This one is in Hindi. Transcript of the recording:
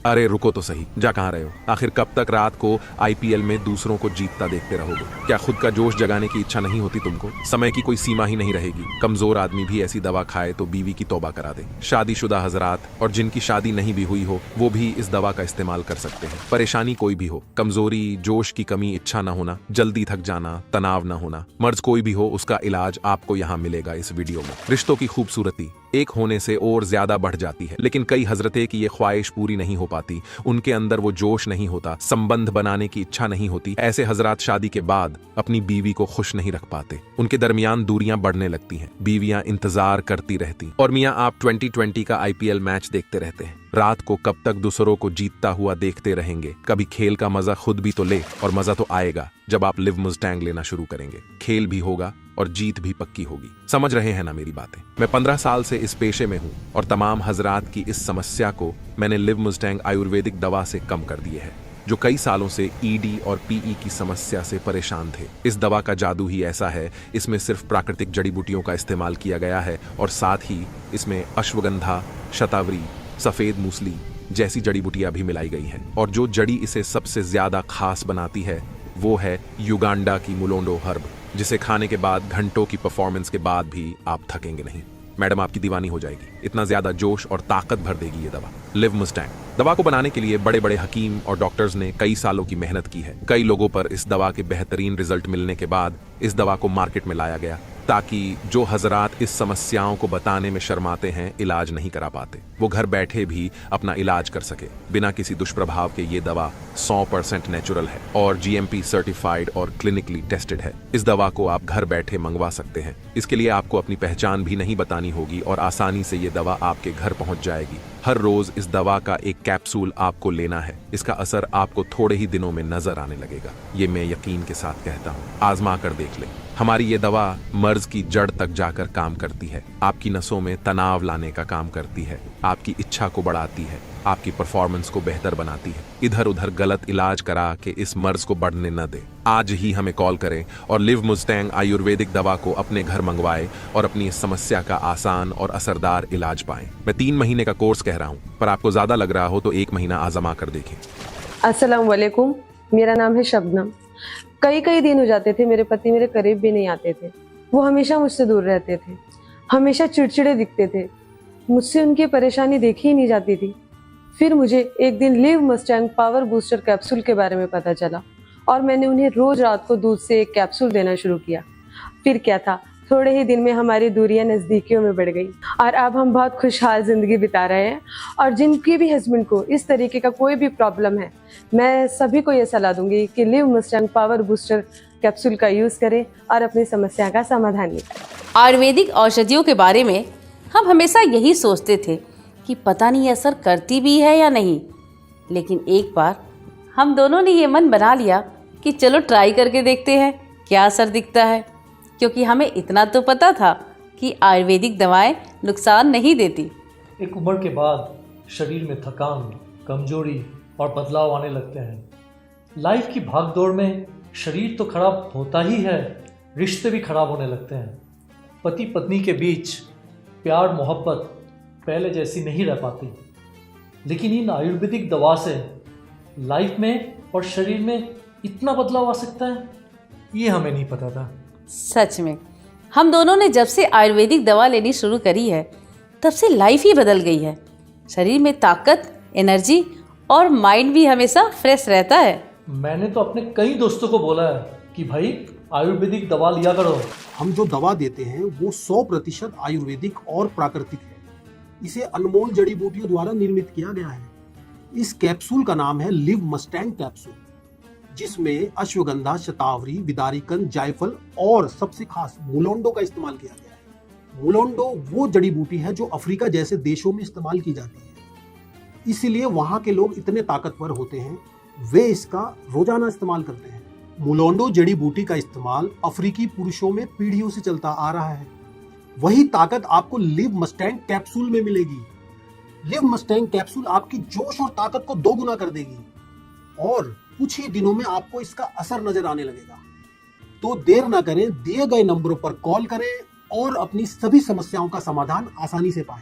अरे रुको तो सही, जा कहाँ रहे हो? आखिर कब तक रात को आईपीएल में दूसरों को जीतता देखते रहोगे? क्या खुद का जोश जगाने की इच्छा नहीं होती तुमको? समय की कोई सीमा ही नहीं रहेगी। कमजोर आदमी भी ऐसी दवा खाए तो बीवी की तौबा करा दे। शादीशुदा हजरात और जिनकी शादी नहीं भी हुई हो वो भी इस दवा का इस्तेमाल कर सकते हैं। परेशानी कोई भी हो, कमजोरी, जोश की कमी, इच्छा न होना, जल्दी थक जाना, तनाव न होना, मर्ज कोई भी हो, उसका इलाज आपको यहाँ मिलेगा इस वीडियो में। रिश्तों की खूबसूरती एक होने से और ज्यादा बढ़ जाती है, लेकिन कई हजरतें की ये ख्वाहिश पूरी नहीं हो पाती। उनके अंदर वो जोश नहीं होता, संबंध बनाने की इच्छा नहीं होती। ऐसे हजरात शादी के बाद अपनी बीवी को खुश नहीं रख पाते। उनके दरमियान दूरियां बढ़ने लगती हैं, बीवियां इंतजार करती रहती और मियां आप 2020 का आईपीएल मैच देखते रहते हैं। रात को कब तक दूसरों को जीतता हुआ देखते रहेंगे? कभी खेल का मजा खुद भी तो ले, और मजा तो आएगा जब आप लिव मुस्टैंग लेना शुरू करेंगे। खेल भी होगा और जीत भी पक्की होगी। समझ रहे हैं ना मेरी बातें? मैं 15 साल से इस पेशे में हूं और तमाम हजरात की इस समस्या को मैंने लिव मुस्टैंग आयुर्वेदिक दवा से कम कर दिए है, जो कई सालों से ईडी और पीई की समस्या से परेशान थे। इस दवा का जादू ही ऐसा है, इसमें सिर्फ प्राकृतिक जड़ी बूटियों का इस्तेमाल किया गया है और साथ ही इसमें अश्वगंधा, शतावरी, सफेद मूसली जैसी जड़ी बूटियां भी मिलाई गई हैं। और जो जड़ी इसे सबसे ज्यादा खास बनाती है वो है युगांडा की मुलोंडो हर्ब, जिसे खाने के बाद घंटों की परफॉर्मेंस के बाद भी आप थकेंगे नहीं। मैडम आपकी दीवानी हो जाएगी, इतना ज्यादा जोश और ताकत भर देगी ये दवा। लिव मुस्टैंग दवा को बनाने के लिए बड़े बड़े हकीम और डॉक्टर्स ने कई सालों की मेहनत की है। कई लोगों पर इस दवा के बेहतरीन रिजल्ट मिलने के बाद इस दवा को मार्केट में लाया गया, ताकि जो हजरात इस समस्याओं को बताने में शर्माते हैं, इलाज नहीं करा पाते, वो घर बैठे भी अपना इलाज कर सके बिना किसी दुष्प्रभाव के। ये दवा 100% नेचुरल है और जीएमपी सर्टिफाइड और क्लिनिकली टेस्टेड है। इस दवा को आप घर बैठे मंगवा सकते हैं। इसके लिए आपको अपनी पहचान भी नहीं बतानी होगी और आसानी से ये दवा आपके घर पहुंच जाएगी। हर रोज इस दवा का एक कैप्सूल आपको लेना है। इसका असर आपको थोड़े ही दिनों में नजर आने लगेगा, ये मैं यकीन के साथ कहता हूँ। आजमा कर देख लें। हमारी ये दवा मर्ज की जड़ तक जाकर काम करती है, आपकी नसों में तनाव लाने का काम करती है, आपकी इच्छा को बढ़ाती है, आपकी परफॉर्मेंस को बेहतर बनाती है। इधर उधर गलत इलाज करा के इस मर्ज को बढ़ने न दे। आज ही हमें कॉल करें और लिव मुस्टैंग आयुर्वेदिक दवा को अपने घर मंगवाएं और अपनी इस समस्या का आसान और असरदार इलाज पाएं। मैं 3 महीने का कोर्स कह रहा हूं, पर आपको ज्यादा लग रहा हो तो 1 महीना आजमा कर देखें। अस्सलाम वालेकुम, मेरा नाम है शबनम। कई दिन हो जाते थे मेरे पति मेरे करीब भी नहीं आते थे। वो हमेशा मुझसे दूर रहते थे, हमेशा चिड़चिड़े दिखते थे, मुझसे उनकी परेशानी देखी ही नहीं जाती थी। फिर मुझे एक दिन live Mustang power booster capsule के बारे में पता चला और मैंने उन्हें रोज रात को दूध से एक कैप्सूल देना शुरू किया। फिर क्या था, थोड़े ही दिन में हमारी दूरियां नजदीकियों में बढ़ गई और अब हम बहुत खुशहाल जिंदगी बिता रहे हैं। और जिनके भी हस्बैंड को इस तरीके का कोई भी प्रॉब्लम है, मैं सभी को ये सलाह दूंगी कि live Mustang power booster capsule का यूज करें और अपनी समस्या का समाधान निकालें। आयुर्वेदिक औषधियों के बारे में हम हमेशा यही सोचते थे कि पता नहीं असर करती भी है या नहीं, लेकिन एक बार हम दोनों ने ये मन बना लिया कि चलो ट्राई करके देखते हैं क्या असर दिखता है, क्योंकि हमें इतना तो पता था कि आयुर्वेदिक दवाएं नुकसान नहीं देती। एक उम्र के बाद शरीर में थकान, कमजोरी और बदलाव आने लगते हैं। लाइफ की भागदौड़ में शरीर तो खराब होता ही है, रिश्ते भी खराब होने लगते हैं। पति पत्नी के बीच प्यार मोहब्बत पहले जैसी नहीं रह पाती। लेकिन इन आयुर्वेदिक दवा से लाइफ में और शरीर में इतना बदलाव आ सकता है, ये हमें नहीं पता था। सच में हम दोनों ने जब से आयुर्वेदिक दवा लेनी शुरू करी है तब से लाइफ ही बदल गई है। शरीर में ताकत, एनर्जी और माइंड भी हमेशा फ्रेश रहता है। मैंने तो अपने कई दोस्तों को बोला है कि भाई आयुर्वेदिक दवा लिया करो। हम जो दवा देते हैं वो 100% आयुर्वेदिक और प्राकृतिक है। इसे अनमोल जड़ी बूटियों द्वारा निर्मित किया गया है। इस कैप्सूल का नाम है लिव मुस्टैंग कैप्सूल, जिसमें अश्वगंधा, शतावरी, विदारिकन, जायफल और सबसे खास मुलोंडो का इस्तेमाल किया गया है। मुलोंडो वो जड़ी बूटी है जो अफ्रीका जैसे देशों में इस्तेमाल की जाती है, इसीलिए वहां के लोग इतने ताकतवर होते हैं, वे इसका रोजाना इस्तेमाल करते हैं। मुलोंडो जड़ी बूटी का इस्तेमाल अफ्रीकी पुरुषों में पीढ़ियों से चलता आ रहा है। वही ताकत आपको लिव मुस्टैंग कैप्सूल में मिलेगी। लिव मुस्टैंग कैप्सूल आपकी जोश और ताकत को 2 गुना कर देगी और कुछ ही दिनों में आपको इसका असर नजर आने लगेगा। तो देर ना करें, दिए गए नंबरों पर कॉल करें और अपनी सभी समस्याओं का समाधान आसानी से पाएं।